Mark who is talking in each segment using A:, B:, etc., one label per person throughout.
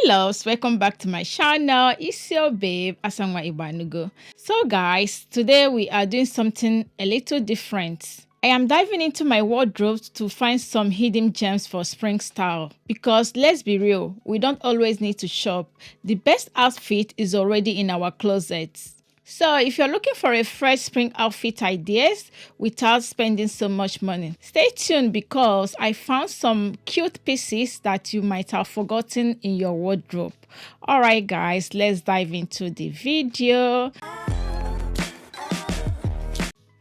A: Hi loves, welcome back to my channel. It's your babe Asanwa Igboanugo. So guys, today we are doing something a little different. I am diving into my wardrobe to find some hidden gems for spring style because let's be real, we don't always need to shop. The best outfit is already in our closets. So if you're looking for a fresh spring outfit ideas without spending so much money, stay tuned because I found some cute pieces that you might have forgotten in your wardrobe. All right, guys, let's dive into the video.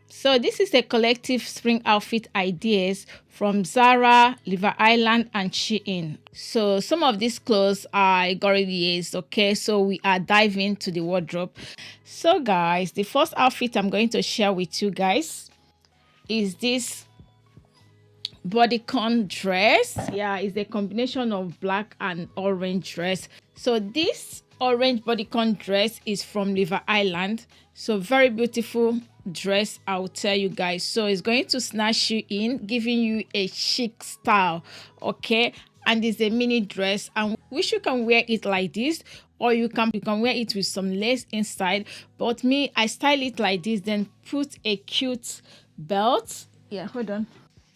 A: So this is a collective spring outfit ideas from ZARA, Liver Island, and CHIC. So some of these clothes I already used, okay? So we are diving to the wardrobe. So guys, the first outfit I'm going to share with you guys is this bodycon dress. Yeah, it's a combination of black and orange dress. So this orange bodycon dress is from Liver Island. So very beautiful dress, I'll tell you guys. So it's going to snatch you in, giving you a chic style, okay? And it's a mini dress, and wish you can wear it like this, or you can wear it with some lace inside. But me, I style it like this, then put a cute belt. Yeah, hold on.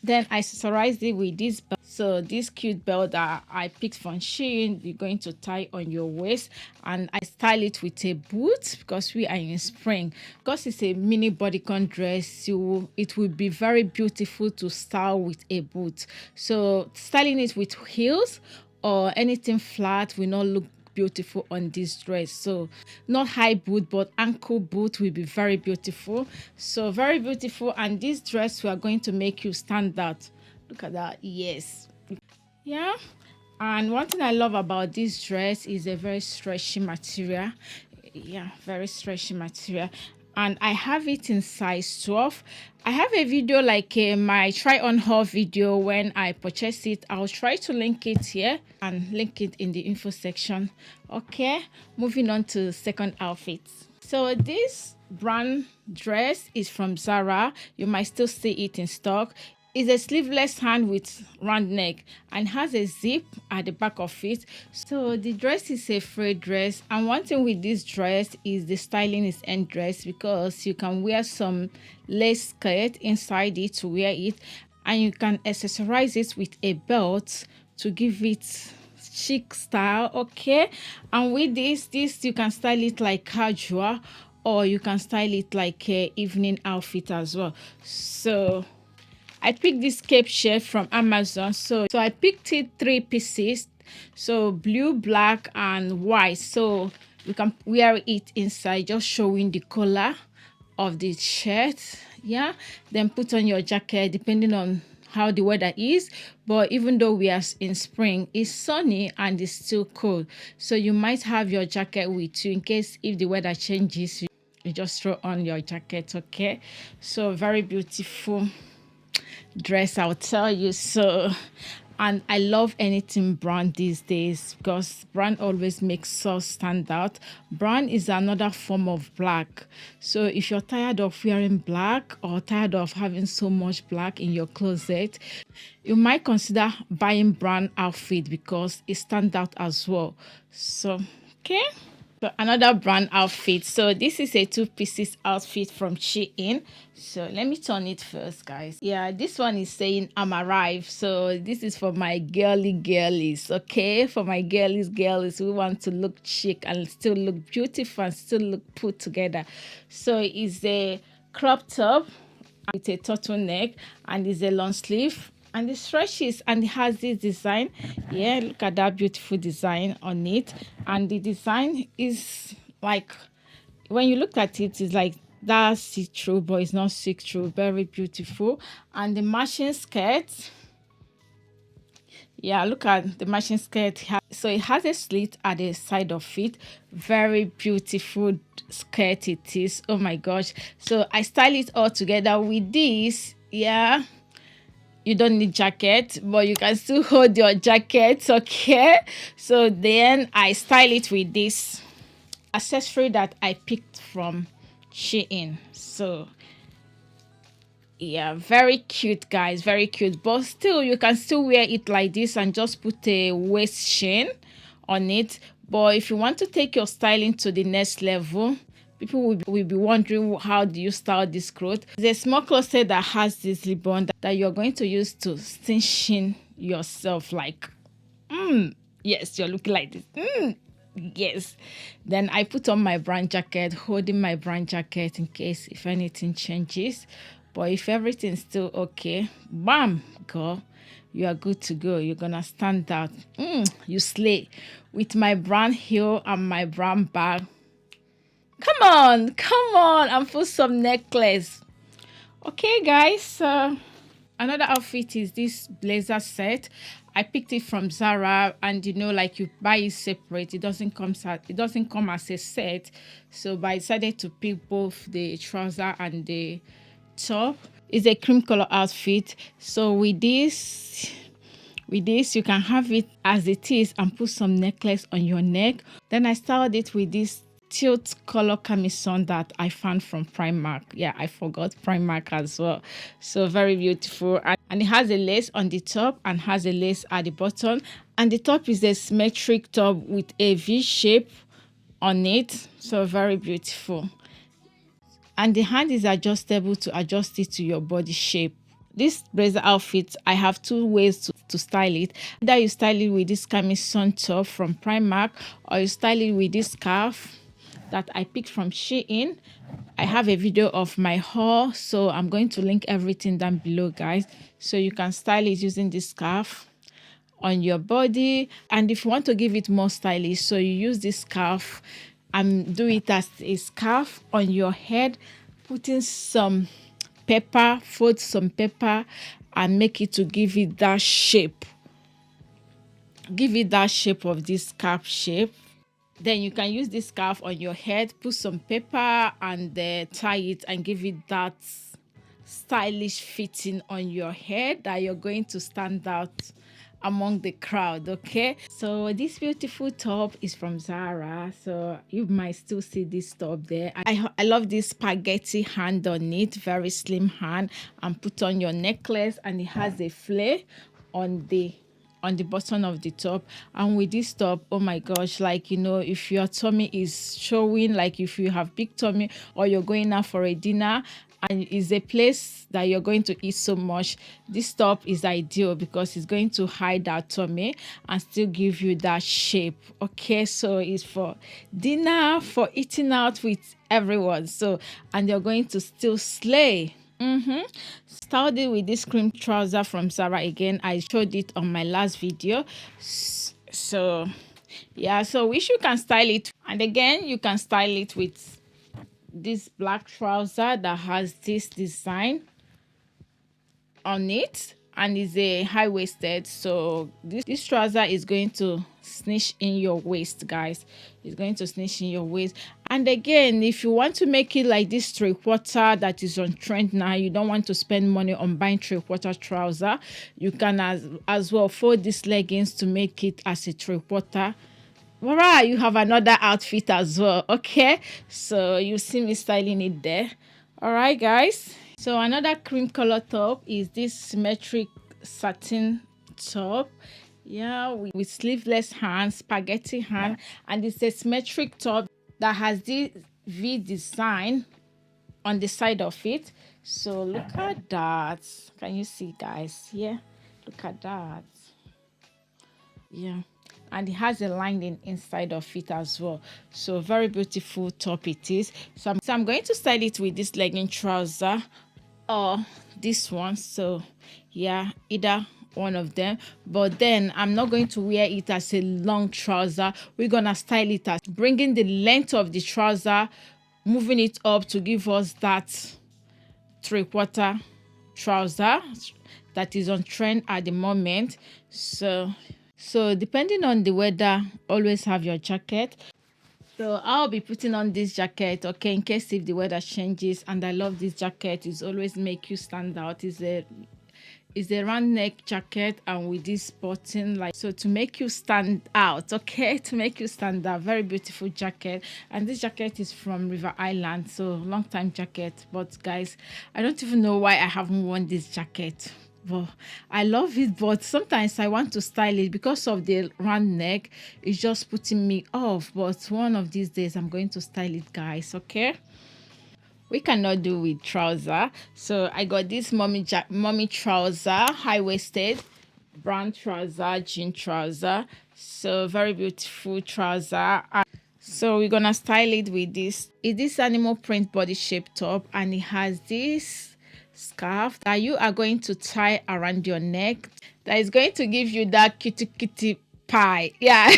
A: Then I accessorized it with this belt. So this cute belt that I picked from Shein, you're going to tie on your waist, and I style it with a boot because we are in spring. Because it's a mini bodycon dress, it will be very beautiful to style with a boot. So styling it with heels or anything flat will not look beautiful on this dress. So not high boot, but ankle boot will be very beautiful. So very beautiful, and this dress we are going to make you stand out. Look at that. Yes, yeah. And one thing I love about this dress is a very stretchy material. Yeah, very stretchy material, and I have it in size 12. I have a video like my try on haul video when I purchased it. I'll try to link it here and link it in the info section. Okay, moving on to the second outfit. So this brand dress is from ZARA. You might still see it in stock. It's a sleeveless hand with round neck and has a zip at the back of it. So the dress is a frayed dress, and one thing with this dress is the styling is end dress because you can wear some lace skirt inside it to wear it, and you can accessorize it with a belt to give it chic style, okay? And with this you can style it like casual, or you can style it like a evening outfit as well. So I picked this cape shirt from Amazon. So I picked it 3 pieces. So blue, black, and white. So you can wear it inside, just showing the color of the shirt. Yeah. Then put on your jacket depending on how the weather is. But even though we are in spring, it's sunny and it's still cold. So you might have your jacket with you in case if the weather changes, you just throw on your jacket, okay? So very beautiful dress, I'll tell you. So, and I love anything brown these days because brown always makes us stand out. Brown is another form of black. So if you're tired of wearing black or tired of having so much black in your closet, you might consider buying brown outfit because it stands out as well. So okay. So another brand outfit. So this is a 2 pieces outfit from Shein. So let me turn it first, guys. Yeah, this one is saying I'm arrived. So this is for my girlies, okay? For my girlies who want to look chic and still look beautiful and still look put together. So it's a crop top with a turtleneck, and it's a long sleeve, and it stretches and it has this design. Yeah, look at that beautiful design on it. And the design is like, when you look at it, it's like that see-through, but it's not see-through. Very beautiful. And the matching skirt, yeah, look at the matching skirt. So it has a slit at the side of it. Very beautiful skirt it is. Oh my gosh. So I style it all together with this. Yeah, you don't need jacket, but you can still hold your jacket, okay? So then I style it with this accessory that I picked from Shein. So yeah, very cute, guys, very cute. But still, you can still wear it like this and just put a waist chain on it. But if you want to take your styling to the next level, people will be wondering, how do you style this cloth? There's a small closet that has this ribbon that you're going to use to cinch in yourself, like, yes, you're looking like this. Yes. Then I put on my brown jacket, holding my brown jacket in case if anything changes. But if everything's still okay, bam, girl, you are good to go. You're gonna stand out. You slay. With my brown heel and my brown bag. Come on, and put some necklace. Okay, guys. Another outfit is this blazer set. I picked it from ZARA, and like you buy it separate. It doesn't come as a set. So but I decided to pick both the trouser and the top. It's a cream color outfit. So with this you can have it as it is and put some necklace on your neck. Then I styled it with this tilt color camisole that I found from PRIMARK. Yeah, I forgot PRIMARK as well. So very beautiful, and it has a lace on the top and has a lace at the bottom, and the top is a symmetric top with a V shape on it. So very beautiful, and the hand is adjustable to adjust it to your body shape. This blazer outfit, I have two ways to style it. Either you style it with this camisole top from PRIMARK, or you style it with this scarf that I picked from CHIC. I have a video of my haul, so I'm going to link everything down below, guys, so you can style it using this scarf on your body. And if you want to give it more stylish, so you use this scarf and do it as a scarf on your head, putting some pepper, fold some pepper and make it to give it that shape. Give it that shape of this scarf shape. Then you can use this scarf on your head, put some pepper and tie it and give it that stylish fitting on your head that you're going to stand out among the crowd. Okay, so this beautiful top is from ZARA, so you might still see this top there. I love this spaghetti hand on it, very slim hand, and put on your necklace, and it has a flare on the bottom of the top. And with this top, oh my gosh, like if your tummy is showing, like if you have big tummy or you're going out for a dinner and it's a place that you're going to eat so much, this top is ideal because it's going to hide that tummy and still give you that shape. Okay, so it's for dinner, for eating out with everyone, so and you're going to still slay. Styled it with this cream trouser from ZARA. Again, I showed it on my last video. So yeah, so wish you can style it, and again you can style it with this black trouser that has this design on it and is a high-waisted. So this trouser is going to snitch in your waist, guys. It's going to snitch in your waist. And again, if you want to make it like this three-quarter that is on trend now, you don't want to spend money on buying three-quarter trouser, you can as well fold these leggings to make it as a three-quarter. All right, you have another outfit as well. Okay, so you see me styling it there. All right, guys. So another cream color top is this symmetric satin top. Yeah, with sleeveless hand, spaghetti hand, and it's a symmetric top that has this V design on the side of it. So look at that. Can you see, guys? Yeah, look at that. Yeah, and it has a lining inside of it as well. So very beautiful top it is. So I'm going to style it with this legging trouser or this one. So yeah, either one of them, but then I'm not going to wear it as a long trouser. We're gonna style it as bringing the length of the trouser, moving it up to give us that three-quarter trouser that is on trend at the moment. So depending on the weather, always have your jacket. So I'll be putting on this jacket, okay, in case if the weather changes. And I love this jacket. It's always make you stand out. It's a round neck jacket and with this button, like so, to make you stand out. Okay, to make you stand out. Very beautiful jacket. And this jacket is from River Island, so long time jacket. But guys, I don't even know why I haven't worn this jacket. But I love it, but sometimes I want to style it because of the round neck. It's just putting me off. But one of these days I'm going to style it, guys. Okay, we cannot do with trouser. So I got this mommy trouser, high-waisted brown trouser, jean trouser. So very beautiful trouser. So we're gonna style it with this. It's this animal print body shape top, and it has this scarf that you are going to tie around your neck. That is going to give you that kitty pie. Yeah.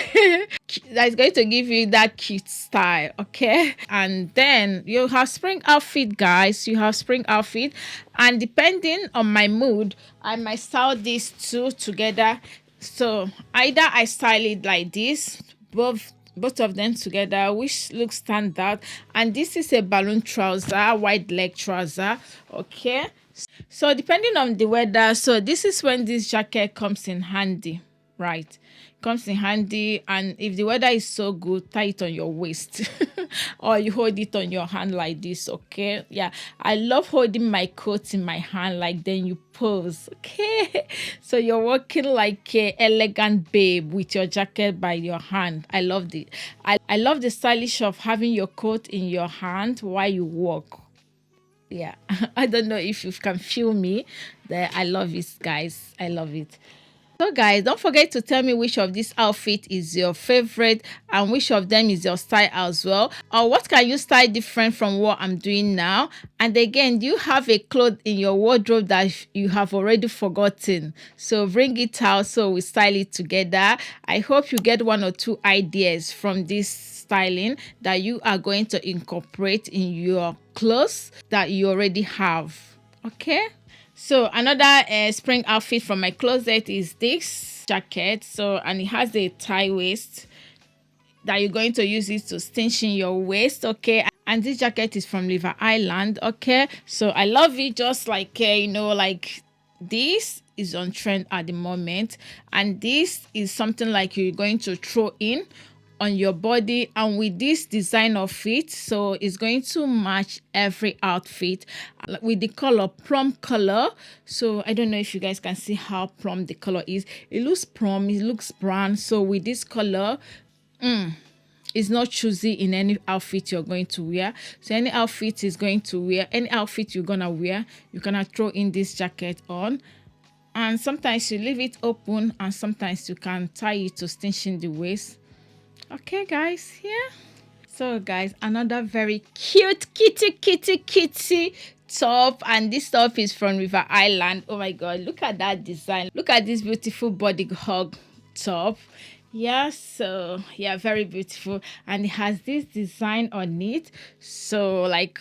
A: That is going to give you that cute style. Okay. And then you have spring outfit, guys. You have spring outfit, and depending on my mood, I might style these two together. So either I style it like this, both of them together, which looks standard. And this is a balloon trouser, wide leg trouser. Okay, so depending on the weather, so this is when this jacket comes in handy, right? Comes in handy. And if the weather is so good, tie it on your waist or you hold it on your hand like this. Okay, yeah, I love holding my coat in my hand, like then you pose. Okay, so you're walking like a elegant babe with your jacket by your hand. I love it. I love the stylish of having your coat in your hand while you walk. Yeah. I don't know if you can feel me there. I love it, guys. I love it. So guys, don't forget to tell me which of this outfit is your favorite and which of them is your style as well, or what can you style different from what I'm doing now. And again, do you have a cloth in your wardrobe that you have already forgotten? So bring it out so we style it together. I hope you get one or two ideas from this styling that you are going to incorporate in your clothes that you already have. Okay, so another spring outfit from my closet is this jacket. So, and it has a tie waist that you're going to use it to cinch in your waist. Okay, and this jacket is from Levi Island. Okay, so I love it, just like like this is on trend at the moment, and this is something like you're going to throw in on your body, and with this design of it, so it's going to match every outfit with the color plum color. So I don't know if you guys can see how plum the color is. It looks plum, it looks brown. So with this color, it's not choosy in any outfit you're going to wear. So any outfit you're gonna wear, you can throw in this jacket on. And sometimes you leave it open, and sometimes you can tie it to cinch in the waist. Okay, guys, yeah. So guys, another very cute kitty top, and this top is from River Island. Oh my god, look at that design. Look at this beautiful body hug top. Yeah, so yeah, very beautiful, and it has this design on it. So like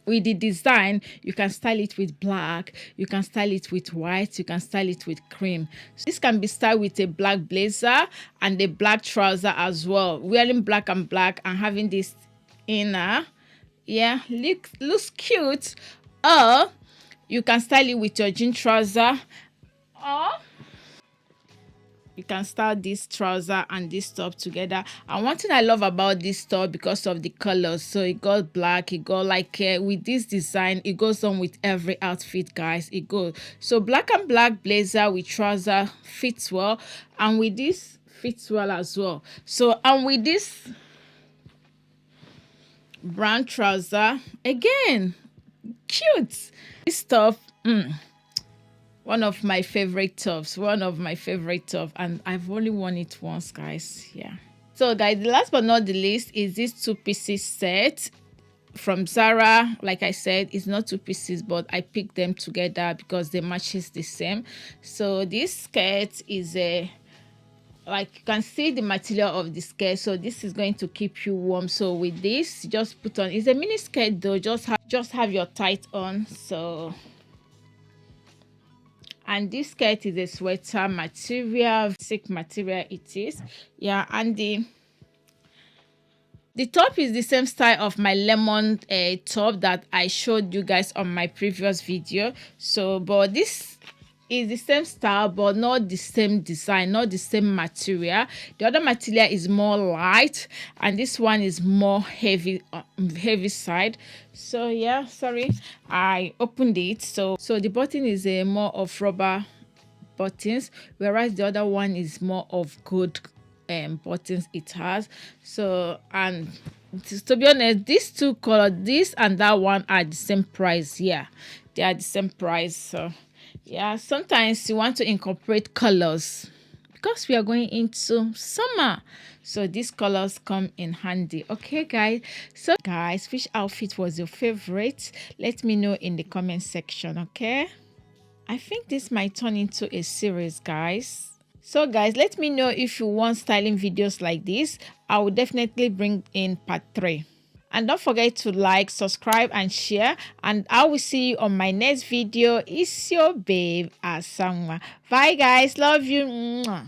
A: with the design, you can style it with black, you can style it with white, you can style it with cream. So this can be styled with a black blazer and a black trouser as well. Wearing black and having this inner, yeah, looks cute. Or you can style it with your jean trouser, or you can style this trouser and this top together. And one thing I love about this top, because of the colors, so it got black, it got like with this design, it goes on with every outfit, guys. It goes so black and blazer with trouser fits well, and with this fits well as well. So, and with this brown trouser, again, cute. This top, one of my favorite tops, and I've only worn it once, guys. Yeah. So guys, the last but not the least is this 2-pieces set from ZARA. Like I said, it's not 2 pieces, but I picked them together because they matches the same. So this skirt is like you can see the material of the skirt, so this is going to keep you warm. So with this, just put on, it's a mini skirt though, just have your tight on. So, and this skirt is a sweater material, silk material it is. Yeah, and the top is the same style of my lemon top that I showed you guys on my previous video. So, but this It's the same style, but not the same design, not the same material. The other material is more light, and this one is more heavy, heavy side. So yeah, sorry, I opened it. So the button is a more of rubber buttons, whereas the other one is more of gold buttons it has. So, and to be honest, these two colors, this and that one, are the same price. Yeah, they are the same price. So yeah, sometimes you want to incorporate colors because we are going into summer, so these colors come in handy. Okay guys, so guys, which outfit was your favorite? Let me know in the comment section. Okay, I think this might turn into a series, guys. So guys, let me know if you want styling videos like this. I will definitely bring in part 3. And don't forget to like, subscribe, and share. And I will see you on my next video. It's your babe, Asanwa. Bye guys. Love you. Mwah.